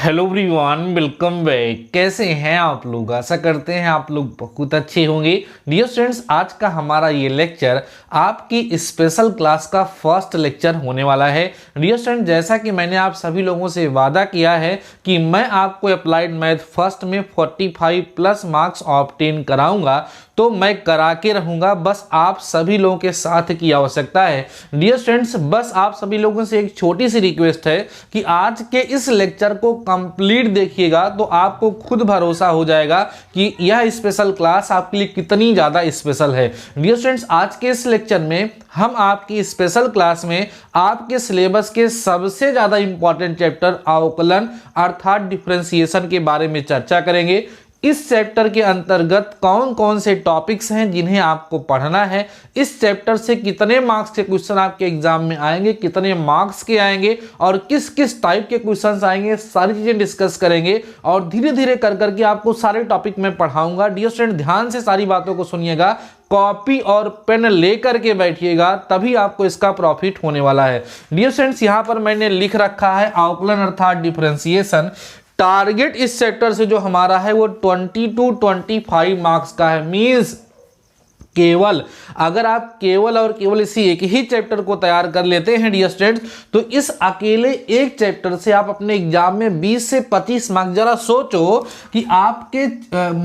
Hello everyone, welcome back. कैसे हैं आप लोग? आशा करते हैं आप लोग बहुत अच्छे होंगे। डियर स्टूडेंट्स, आज का हमारा ये लेक्चर आपकी स्पेशल क्लास का फर्स्ट लेक्चर होने वाला है। डियर स्टूडेंट, जैसा कि मैंने आप सभी लोगों से वादा किया है कि मैं आपको अप्लाइड मैथ फर्स्ट में 45 प्लस मार्क्स ऑब्टेन कराऊंगा, तो मैं करा के रहूंगा। बस आप सभी लोगों के साथ की आवश्यकता है। डियर स्टूडेंट्स, बस आप सभी लोगों से एक छोटी सी रिक्वेस्ट है कि आज के इस लेक्चर को कंप्लीट देखिएगा तो आपको खुद भरोसा हो जाएगा कि यह स्पेशल क्लास आपके लिए कितनी ज़्यादा स्पेशल है। डियर स्टूडेंट्स, आज के इस लेक्चर में हम आपकी स्पेशल क्लास में आपके सिलेबस के सबसे ज़्यादा इंपॉर्टेंट चैप्टर अवकलन अर्थात डिफरेंशिएशन के बारे में चर्चा करेंगे। इस चैप्टर के अंतर्गत कौन कौन से टॉपिक्स हैं जिन्हें आपको पढ़ना है, इस चैप्टर से कितने मार्क्स के क्वेश्चन आपके एग्जाम में आएंगे, कितने मार्क्स के आएंगे और किस किस टाइप के क्वेश्चंस आएंगे, सारी चीजें डिस्कस करेंगे और धीरे धीरे कर करके आपको सारे टॉपिक में पढ़ाऊंगा। डियर स्टूडेंट, ध्यान से सारी बातों को सुनिएगा, कॉपी और पेन लेकर के बैठिएगा, तभी आपको इसका प्रॉफिट होने वाला है। डियर स्टूडेंट्स, यहाँ पर मैंने लिख रखा है अवकलन अर्थात डिफरेंशिएशन। टारगेट इस चैप्टर से जो हमारा है वो 20 to 25 मार्क्स का है। मींस केवल अगर आप केवल और केवल इसी एक ही चैप्टर को तैयार कर लेते हैं डियर स्टूडेंट्स, तो इस अकेले एक चैप्टर से आप अपने एग्जाम में 20 से 25 मार्क्स, जरा सोचो कि आपके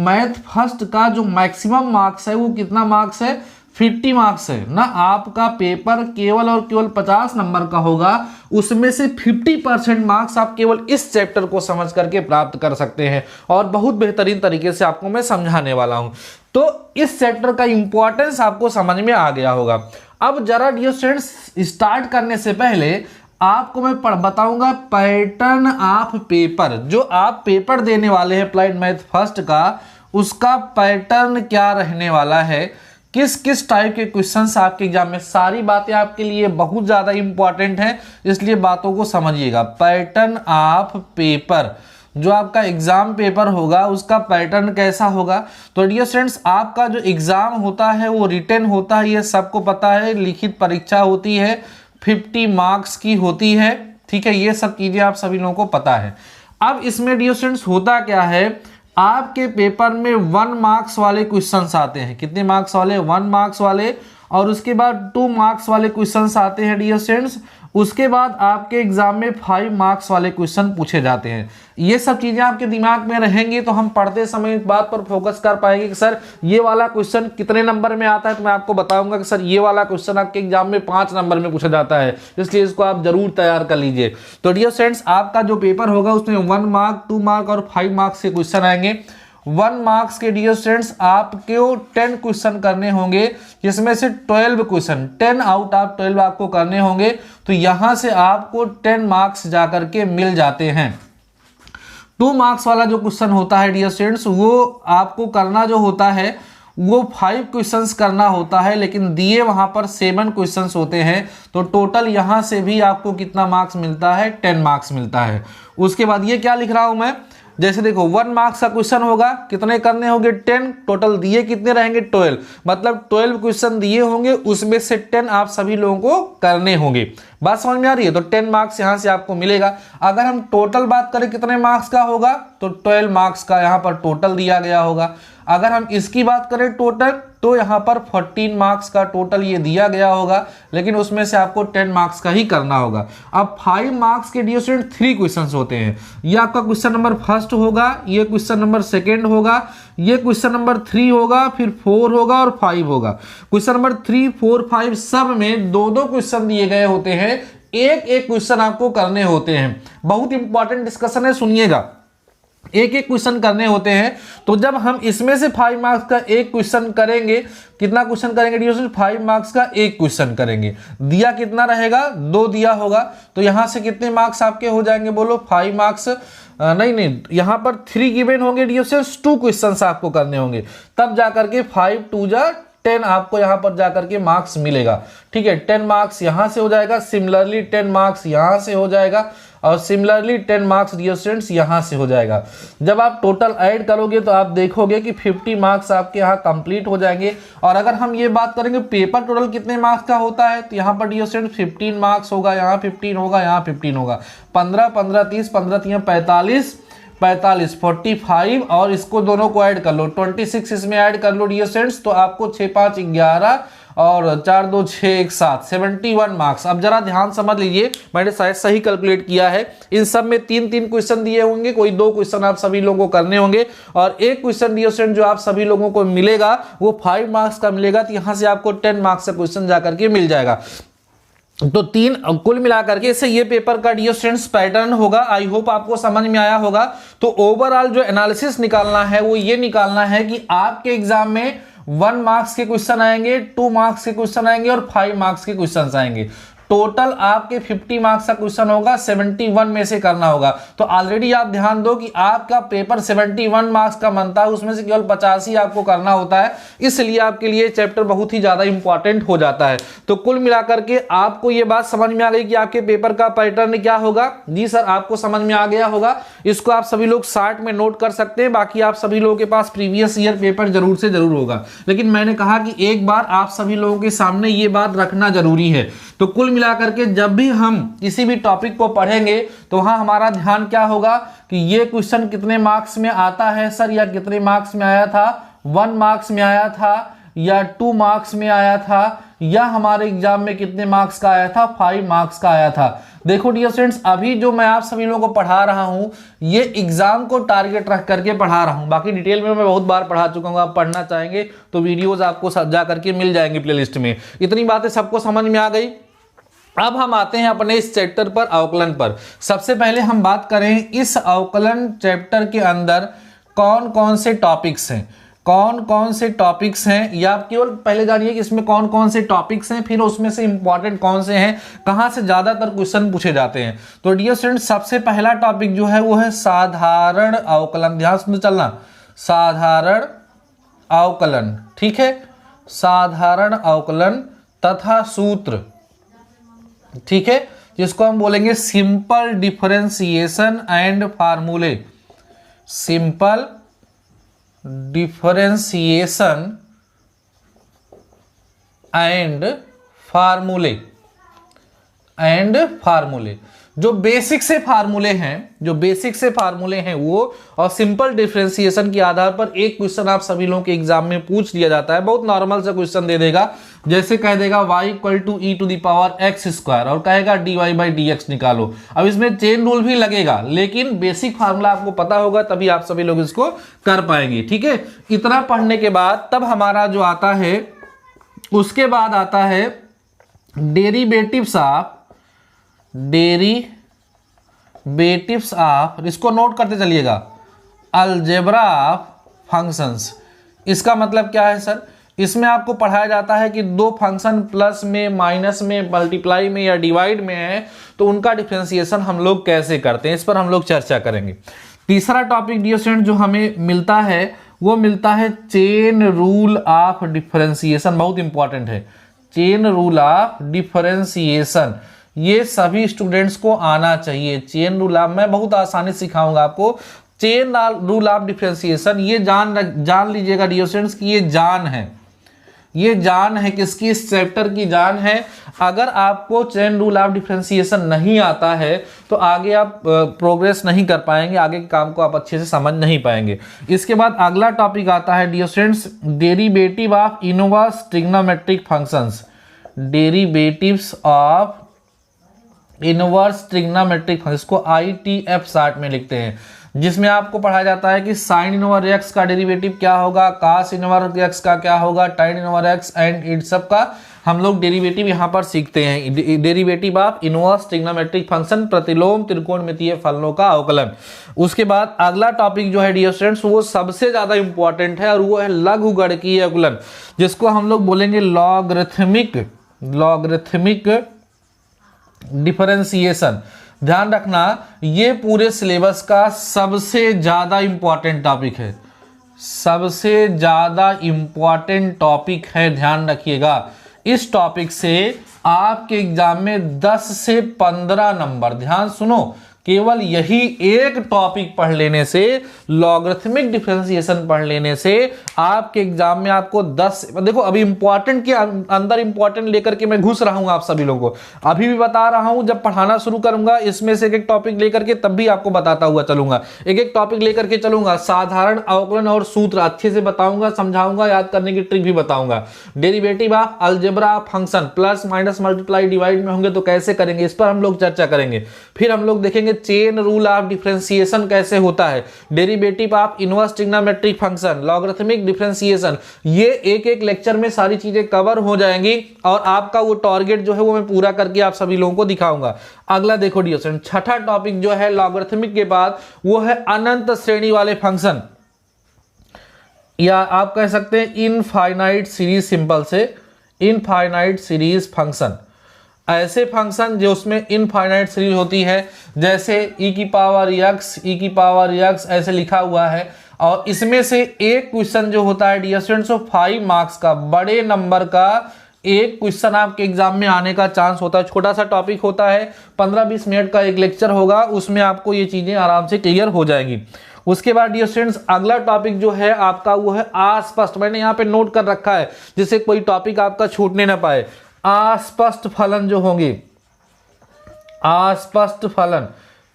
मैथ फर्स्ट का जो मैक्सिमम मार्क्स है वो कितना मार्क्स है? 50 मार्क्स है ना। आपका पेपर केवल और केवल 50 नंबर का होगा, उसमें से 50% मार्क्स आप केवल इस चैप्टर को समझ करके प्राप्त कर सकते हैं और बहुत बेहतरीन तरीके से आपको मैं समझाने वाला हूं। तो इस चैप्टर का इंपॉर्टेंस आपको समझ में आ गया होगा। अब जरा डियर स्टूडेंट्स, स्टार्ट करने से पहले आपको मैं बताऊंगा पैटर्न ऑफ पेपर। जो आप पेपर देने वाले हैं अप्लाइड मैथ फर्स्ट का, उसका पैटर्न क्या रहने वाला है, किस किस टाइप के क्वेश्चंस आपके एग्जाम में, सारी बातें आपके लिए बहुत ज़्यादा इंपॉर्टेंट हैं, इसलिए बातों को समझिएगा। पैटर्न ऑफ पेपर, जो आपका एग्जाम पेपर होगा उसका पैटर्न कैसा होगा। तो डियर स्टूडेंट्स, आपका जो एग्जाम होता है वो रिटन होता है, ये सबको पता है। लिखित परीक्षा होती है, 50 मार्क्स की होती है, ठीक है। ये सब चीज़ें आप सभी लोगों को पता है। अब इसमें डियर स्टूडेंट्स होता क्या है, आपके पेपर में 1 मार्क्स वाले क्वेश्चंस आते हैं। कितने मार्क्स वाले? 1 मार्क्स वाले। और उसके बाद 2 मार्क्स वाले क्वेश्चंस आते हैं डियर स्टूडेंट्स। उसके बाद आपके एग्जाम में 5 मार्क्स वाले क्वेश्चन पूछे जाते हैं। ये सब चीज़ें आपके दिमाग में रहेंगी तो हम पढ़ते समय इस बात पर फोकस कर पाएंगे कि सर ये वाला क्वेश्चन कितने नंबर में आता है। तो मैं आपको बताऊंगा कि सर ये वाला क्वेश्चन आपके एग्जाम में 5 नंबर में पूछा जाता है, इसलिए इसको आप जरूर तैयार कर लीजिए। तो डियर स्टूडेंट्स, आपका जो पेपर होगा उसमें 1 मार्क, 2 मार्क और 5 मार्क्स के क्वेश्चन आएंगे। 1 मार्क्स के डियर स्टूडेंट्स आपको 10 क्वेश्चन करने होंगे, जिसमें से 12 क्वेश्चन 10 आउट ऑफ 12 आपको करने होंगे। तो यहां से आपको 10 मार्क्स जाकर के मिल जाते हैं। 2 मार्क्स वाला जो क्वेश्चन होता है डियर स्टूडेंट्स, वो आपको करना जो होता है वो 5 क्वेश्चंस करना होता है, लेकिन दिए वहां पर 7 क्वेश्चंस होते हैं। तो टोटल यहां से भी आपको कितना मार्क्स मिलता है? 10 मार्क्स मिलता है। उसके बाद ये क्या लिख रहा हूं मैं, जैसे देखो 1 मार्क्स का क्वेश्चन होगा, कितने करने होंगे? 10। टोटल दिए कितने रहेंगे? 12। मतलब 12 क्वेश्चन दिए होंगे, उसमें से 10 आप सभी लोगों को करने होंगे। बात समझ में आ रही है? तो 10 मार्क्स यहां से आपको मिलेगा। अगर हम टोटल बात करें कितने मार्क्स का होगा, तो 12 मार्क्स का यहां पर टोटल दिया गया होगा। अगर हम इसकी बात करें टोटल, तो यहां पर 14 मार्क्स का टोटल ये दिया गया होगा, लेकिन उसमें से आपको 10 मार्क्स का ही करना होगा। अब 5 मार्क्स के डियर स्टूडेंट 3 क्वेश्चंस होते हैं। ये आपका क्वेश्चन नंबर फर्स्ट होगा, ये क्वेश्चन नंबर सेकंड होगा, ये क्वेश्चन नंबर 3 होगा, फिर 4 होगा और 5 होगा। क्वेश्चन नंबर 3, 4, 5 सब में 2-2 क्वेश्चन दिए गए होते हैं। एक एक क्वेश्चन आपको करने होते हैं। बहुत इंपॉर्टेंट डिस्कशन है, सुनिएगा। एक एक क्वेश्चन करने होते हैं। तो जब हम इसमें से 5 मार्क्स का एक क्वेश्चन करेंगे, कितना क्वेश्चन करेंगे डियर स्टूडेंट? 5 मार्क्स का एक क्वेश्चन करेंगे। दिया कितना रहेगा? 2 दिया होगा। तो यहां से कितने मार्क्स आपके हो जाएंगे? बोलो 5 मार्क्स नहीं, यहां पर 3 गिवन होंगे डियर स्टूडेंट्स, 2 क्वेश्चंस आपको करने होंगे, तब जाकर के 5 2 जा 10 आपको यहाँ पर जाकर के मार्क्स मिलेगा। ठीक है, 10 मार्क्स यहाँ से हो जाएगा, सिमिलरली 10 मार्क्स यहाँ से हो जाएगा और सिमिलरली 10 मार्क्स डियर स्टूडेंट्स यहाँ से हो जाएगा। जब आप टोटल ऐड करोगे तो आप देखोगे कि 50 मार्क्स आपके यहाँ कंप्लीट हो जाएंगे। और अगर हम ये बात करेंगे पेपर टोटल कितने मार्क्स का होता है, तो यहाँ पर डियर स्टूडेंट्स 15 मार्क्स होगा, यहाँ 15 होगा, यहाँ 15 होगा, 15 15 30 15 3 45 45 45 और इसको दोनों को ऐड कर लो, 26 इसमें ऐड कर लो डियर स्टूडेंट्स, तो आपको 6 5 11 और 4 2 6 1 7 71 मार्क्स। अब जरा ध्यान समझ लीजिए, मैंने शायद सही कैलकुलेट किया है। इन सब में 3-3 क्वेश्चन दिए होंगे, कोई 2 क्वेश्चन आप सभी लोगों को करने होंगे और एक क्वेश्चन डियर स्टूडेंट जो आप सभी लोगों को मिलेगा वो 5 मार्क्स का मिलेगा, तो यहां से आपको 10 मार्क्स का क्वेश्चन जाकर के मिल जाएगा। तो 3 कुल मिलाकर के इससे ये पेपर का डियर स्टूडेंट्स पैटर्न होगा। आई होप आपको समझ में आया होगा। तो ओवरऑल जो एनालिसिस निकालना है वो ये निकालना है कि आपके एग्जाम में 1 मार्क्स के क्वेश्चन आएंगे, 2 मार्क्स के क्वेश्चन आएंगे और 5 मार्क्स के क्वेश्चन आएंगे। टोटल आपके 50 मार्क्स का क्वेश्चन होगा, 71 में से करना होगा। तो ऑलरेडी आप ध्यान दो कि आपका पेपर 71 मार्क्स का बनता है, उसमें से केवल 50 ही आपको करना होता है, इसलिए आपके लिए चैप्टर बहुत ही ज्यादा इंपॉर्टेंट हो जाता है। तो कुल मिलाकर के आपको ये बात समझ में आ गई कि आपके पेपर का पैटर्न क्या होगा। जी सर, आपको समझ में आ गया होगा। इसको आप सभी लोग 60 में नोट कर सकते हैं। बाकी आप सभी लोगों के पास प्रीवियस ईयर पेपर जरूर से जरूर होगा, लेकिन मैंने कहा कि एक बार आप सभी लोगों के सामने ये बात रखना जरूरी है। तो कुल मिलाकर के जब भी हम किसी भी टॉपिक को पढ़ेंगे तो वहां हमारा ध्यान क्या होगा कि ये क्वेश्चन कितने मार्क्स में आता है सर, या कितने मार्क्स में आया था, 1 मार्क्स में आया था या 2 मार्क्स में आया था, या हमारे एग्जाम में कितने मार्क्स का आया था, 5 मार्क्स का आया था। देखो डियर स्टूडेंट्स, अभी जो मैं आप सभी लोगों को पढ़ा रहा हूं ये एग्जाम को टारगेट रख करके पढ़ा रहा हूं। बाकी डिटेल में मैं बहुत बार पढ़ा चुका हूं, आप पढ़ना चाहेंगे तो वीडियोस आपको जा करके मिल जाएंगे प्लेलिस्ट में। इतनी बातें सबको समझ में आ गई। अब हम आते हैं अपने इस चैप्टर पर, अवकलन पर। सबसे पहले हम बात करें इस अवकलन चैप्टर के अंदर कौन कौन से टॉपिक्स हैं, कौन कौन से टॉपिक्स हैं, या आप केवल पहले जानिए कि इसमें कौन कौन से टॉपिक्स हैं, फिर उसमें से इंपॉर्टेंट कौन से हैं, कहां से ज्यादातर क्वेश्चन पूछे जाते हैं। तो डियर स्टूडेंट्स, सबसे पहला टॉपिक जो है वो है साधारण अवकलन। ध्यान से चलना, साधारण अवकलन। ठीक है, साधारण अवकलन तथा सूत्र। ठीक है, जिसको हम बोलेंगे सिंपल डिफरेंशिएशन एंड फार्मूले। सिंपल डिफरेंशिएशन एंड फार्मूले। जो बेसिक से फार्मूले हैं वो, और सिंपल डिफरेंशिएशन के आधार पर एक क्वेश्चन आप सभी लोगों के एग्जाम में पूछ लिया जाता है। बहुत नॉर्मल सा क्वेश्चन दे देगा, जैसे कह देगा y = e⁻x² और कहेगा dy/dx निकालो। अब इसमें चेन रूल भी लगेगा, लेकिन बेसिक फार्मूला आपको पता होगा तभी आप सभी लोग इसको कर पाएंगे। ठीक है, इतना पढ़ने के बाद तब हमारा जो आता है, उसके बाद आता है डेरिवेटिव्स ऑफ, इसको नोट करते चलिएगा, अलजेब्रा ऑफ फंक्शंस। इसका मतलब क्या है सर, इसमें आपको पढ़ाया जाता है कि दो फंक्शन प्लस में, माइनस में, मल्टीप्लाई में या डिवाइड में है तो उनका डिफरेंशिएशन हम लोग कैसे करते हैं, इस पर हम लोग चर्चा करेंगे। तीसरा टॉपिक डियर स्टूडेंट जो हमें मिलता है वो मिलता है चेन रूल ऑफ डिफरेंशिएशन। बहुत इंपॉर्टेंट है, चेन रूल ऑफ डिफरेंशिएशन। ये सभी स्टूडेंट्स को आना चाहिए। चेन रूल ऑफ, मैं बहुत आसानी सिखाऊंगा आपको। चेन रूल ऑफ डिफरेंशिएशन ये जान लीजिएगा डियर स्टूडेंट्स कि ये जान है किसकी, इस चैप्टर की जान है। अगर आपको चेन रूल ऑफ डिफरेंशिएशन नहीं आता है तो आगे आप प्रोग्रेस नहीं कर पाएंगे, आगे के काम को आप अच्छे से समझ नहीं पाएंगे। इसके बाद अगला टॉपिक आता है dear students derivative of inverse trigonometric functions. Derivatives of inverse trigonometric function, इसको ITF शॉर्ट में लिखते हैं, जिसमें आपको पढ़ाया जाता है कि साइन इनवर्स एक्स का डेरिवेटिव क्या होगा, कास इनवर्स एक्स का क्या होगा, टाइन इनवर्स एक्स, एंड इन सब का हम लोग डेरिवेटिव यहाँ पर सीखते हैं। Derivative of inverse trigonometric function, प्रतिलोम त्रिकोणमितीय फलनों का अवकलन। उसके बाद अगला टॉपिक जो है डियर स्टूडेंट्स वो सबसे ज्यादा इंपॉर्टेंट है और वो है लघुगणकीय अवकलन, जिसको हम लोग बोलेंगे लॉगरिथमिक डिफरेंशिएशन। ध्यान रखना, ये पूरे सिलेबस का सबसे ज्यादा इंपॉर्टेंट टॉपिक है, सबसे ज़्यादा इम्पॉर्टेंट टॉपिक है, ध्यान रखिएगा। इस टॉपिक से आपके एग्जाम में 10 से 15 नंबर, ध्यान सुनो, केवल यही एक टॉपिक पढ़ लेने से, लॉगरिथमिक डिफरेंशिएशन पढ़ लेने से आपके एग्जाम में आपको 10, देखो अभी इंपॉर्टेंट के अंदर इंपॉर्टेंट लेकर के मैं घुस रहा हूं आप सभी लोगों को, अभी भी बता रहा हूं, जब पढ़ाना शुरू करूंगा इसमें से एक एक टॉपिक लेकर के तब भी आपको बताता हुआ चलूंगा, एक एक टॉपिक लेकर के चलूंगा, साधारण अवकलन और सूत्र अच्छे से बताऊंगा, समझाऊंगा, याद करने की ट्रिक भी बताऊंगा। Derivative of algebra function plus minus multiply divide में होंगे तो कैसे करेंगे, इस पर हम लोग चर्चा करेंगे। फिर हम लोग देखेंगे चेन रूल ऑफ डिफरेंशिएशन कैसे होता है, derivative of inverse trigonometric function, logarithmic differentiation, ये एक एक लेक्चर में सारी चीजें कवर हो जाएंगी और आपका वो टारगेट जो है वो मैं पूरा करके आप सभी लोगों को दिखाऊंगा। अगला देखो डियर स्टूडेंट, छठा टॉपिक जो है लॉगरिथमिक के बाद वो है अनंत श्रेणी वाले फंक्शन, या आप कह सकते हैं इनफाइनाइट सीरीज, सिंपल से इनफाइनाइट सीरीज फंक्शन। ऐसे फंक्शन जो उसमें इनफाइनाइट सीरीज होती है, जैसे e की पावर x ऐसे लिखा हुआ है, और इसमें से एक क्वेश्चन जो होता है डियर स्टूडेंट्स 5 मार्क्स का, बड़े नंबर का एक क्वेश्चन आपके एग्जाम में आने का चांस होता है। छोटा सा टॉपिक होता है, 15-20 मिनट का एक लेक्चर होगा, उसमें आपको ये चीजें आराम से क्लियर हो जाएंगी। उसके बाद डियर स्टूडेंट्स अगला टॉपिक जो है आपका वो है अस्पष्ट, मैंने यहाँ पे नोट कर रखा है जिससे कोई टॉपिक आपका छूटने ना पाए। अस्पष्ट फलन जो होंगे, अस्पष्ट फलन,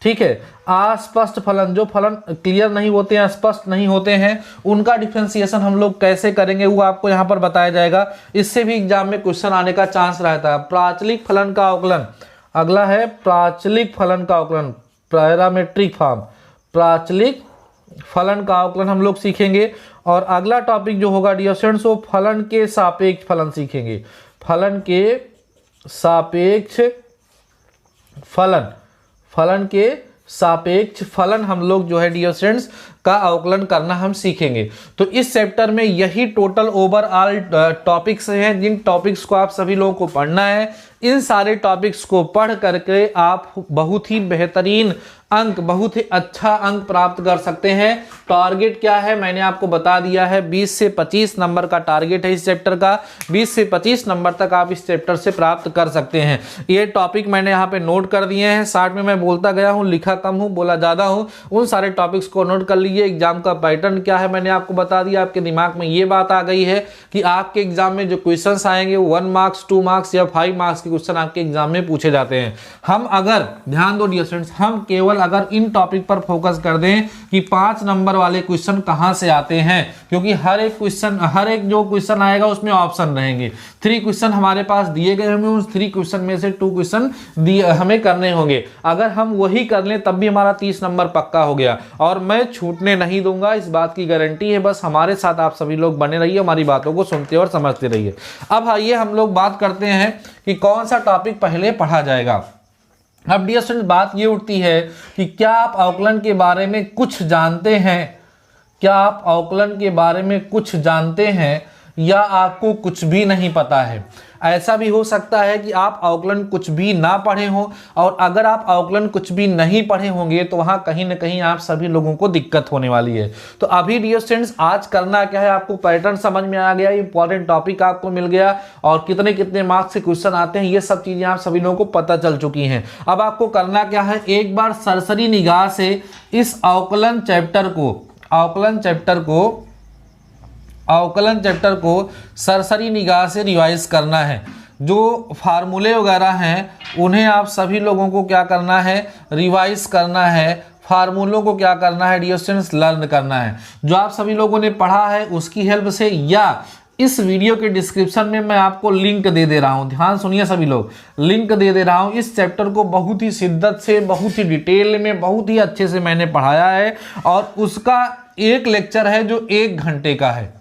ठीक है, अस्पष्ट फलन, जो फलन क्लियर नहीं होते हैं, स्पष्ट नहीं होते हैं, उनका डिफरेंशिएशन हम लोग कैसे करेंगे वो आपको यहाँ पर बताया जाएगा। इससे भी एग्जाम में क्वेश्चन आने का चांस रहता है। प्राचलिक फलन का अवकलन, अगला है प्राचलिक फलन का अवकलन, पैरामेट्रिक फॉर्म, प्राचलिक फलन का अवकलन हम लोग सीखेंगे। और अगला टॉपिक जो होगा डियर स्टूडेंट्स वो फलन के सापेक्ष फलन सीखेंगे, फलन के सापेक्ष फलन, फलन के सापेक्ष फलन हम लोग जो है डियर स्टूडेंट्स का अवकलन करना हम सीखेंगे। तो इस चैप्टर में यही टोटल ओवरऑल टॉपिक्स हैं जिन टॉपिक्स को आप सभी लोगों को पढ़ना है। इन सारे टॉपिक्स को पढ़ करके आप बहुत ही बेहतरीन अंक, बहुत ही अच्छा अंक प्राप्त कर सकते हैं। टारगेट क्या है मैंने आपको बता दिया है, 20 से 25 नंबर का टारगेट है इस चैप्टर का, 20 से 25 नंबर तक आप इस चैप्टर से प्राप्त कर सकते हैं। ये टॉपिक मैंने यहाँ पे नोट कर दिए हैं, साथ में मैं बोलता गया हूँ, लिखा कम हूँ, बोला ज़्यादा हूँ। उन सारे टॉपिक्स को नोट कर लीजिए। एग्जाम का पैटर्न क्या है मैंने आपको बता दिया, आपके दिमाग में ये बात आ गई है कि आपके एग्जाम में जो क्वेश्चंस आएंगे 1 मार्क्स, 2 मार्क्स या 5 मार्क्स के क्वेश्चन आपके एग्जाम में पूछे जाते हैं। हम अगर ध्यान दो डियर स्टूडेंट्स, हम केवल अगर इन टॉपिक पर फोकस कर दें कि 5 नंबर वाले क्वेश्चन कहां से आते हैं, क्योंकि हर एक क्वेश्चन, हर एक जो क्वेश्चन आएगा उसमें ऑप्शन रहेंगे। 3 क्वेश्चन हमारे पास दिए गए होंगे, उन 3 क्वेश्चन में से 2 क्वेश्चन हमें करने होंगे। अगर हम वही कर लें तब भी हमारा 30 नंबर पक्का हो गया, और मैं छूटने नहीं दूंगा, इस बात की गारंटी है। बस हमारे साथ आप सभी लोग बने रहिए, हमारी बातों को सुनते और समझते रहिए। अब आइए हम लोग बात करते हैं कि कौन सा टॉपिक पहले पढ़ा जाएगा। अब डियर स्टूडेंट बात ये उठती है कि क्या आप अवकलन के बारे में कुछ जानते हैं, क्या आप अवकलन के बारे में कुछ जानते हैं या आपको कुछ भी नहीं पता है। ऐसा भी हो सकता है कि आप अवकलन कुछ भी ना पढ़े हों, और अगर आप अवकलन कुछ भी नहीं पढ़े होंगे तो वहाँ कहीं ना कहीं आप सभी लोगों को दिक्कत होने वाली है। तो अभी डियर स्टूडेंट्स आज करना क्या है, आपको पैटर्न समझ में आ गया, इंपॉर्टेंट टॉपिक आपको मिल गया, और कितने कितने मार्क्स से क्वेश्चन आते हैं ये सब चीज़ें आप सभी लोगों को पता चल चुकी हैं। अब आपको करना क्या है, एक बार सरसरी निगाह से इस अवकलन चैप्टर को सरसरी निगाह से रिवाइज करना है। जो फार्मूले वगैरह हैं उन्हें आप सभी लोगों को क्या करना है, रिवाइज करना है। फार्मूलों को क्या करना है डियर स्टूडेंट्स, लर्न करना है। जो आप सभी लोगों ने पढ़ा है उसकी हेल्प से, या इस वीडियो के डिस्क्रिप्शन में मैं आपको लिंक दे दे रहा हूं, ध्यान सुनिए सभी लोग, लिंक दे दे रहा हूं। इस चैप्टर को बहुत ही शिद्दत से, बहुत ही डिटेल में, बहुत ही अच्छे से मैंने पढ़ाया है, और उसका एक लेक्चर है जो 1 घंटे का है।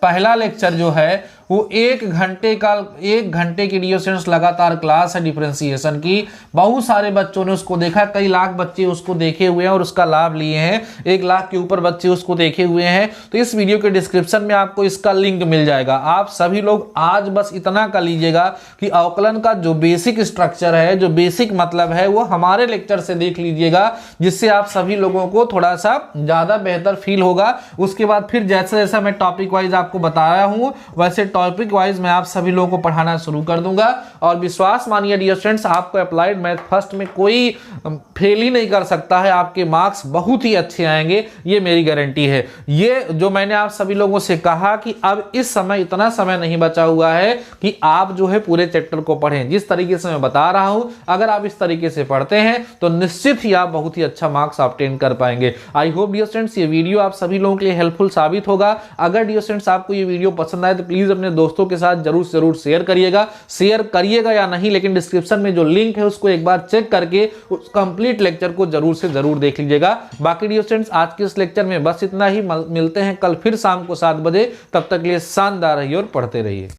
पहला लेक्चर जो है वो 1 घंटे की डियर स्टूडेंट्स लगातार क्लास है डिफरेंशिएशन की। बहुत सारे बच्चों ने उसको देखा, कई लाख बच्चे उसको देखे हुए हैं और उसका लाभ लिए हैं। 1 लाख के ऊपर बच्चे उसको देखे हुए हैं। तो इस वीडियो के डिस्क्रिप्शन में आपको इसका लिंक मिल जाएगा। आप सभी लोग आज बस इतना कर लीजिएगा कि अवकलन का जो बेसिक स्ट्रक्चर है, जो बेसिक मतलब है, वो हमारे लेक्चर से देख लीजिएगा, जिससे आप सभी लोगों को थोड़ा सा ज्यादा बेहतर फील होगा। उसके बाद फिर जैसा जैसा मैं टॉपिक वाइज आपको बताया हूं, वैसे टॉपिक वाइज मैं आप सभी लोगों को पढ़ाना शुरू कर दूंगा। और विश्वास मानिए डियर स्टूडेंट्स, आपको अप्लाइड मैथ फर्स्ट में कोई फेल ही नहीं कर सकता है। आपके मार्क्स बहुत ही अच्छे आएंगे, ये मेरी गारंटी है। ये जो मैंने आप सभी लोगों से कहा कि अब इस समय इतना समय नहीं बचा हुआ है कि आप जो है पूरे चैप्टर को पढ़ें। जिस तरीके से मैं बता रहा हूं, अगर आप इस तरीके से पढ़ते हैं तो निश्चित ही आप बहुत ही अच्छा मार्क्स ऑब्टेन कर पाएंगे। आई होप डियर स्टूडेंट्स ये वीडियो आप सभी लोगों के लिए हेल्पफुल साबित होगा। अगर डियर स्टूडेंट्स आपको ये वीडियो पसंद आए तो प्लीज अपने दोस्तों के साथ जरूर शेयर करिएगा या नहीं, लेकिन डिस्क्रिप्शन में जो लिंक है उसको एक बार चेक करके उस कंप्लीट लेक्चर को जरूर से जरूर देख लीजिएगा। बाकी डियर स्टूडेंट्स आज के इस लेक्चर में बस इतना ही। मिलते हैं कल फिर शाम को 7 बजे। तब तक के लिए शानदार रहिए और पढ़ते रहिए।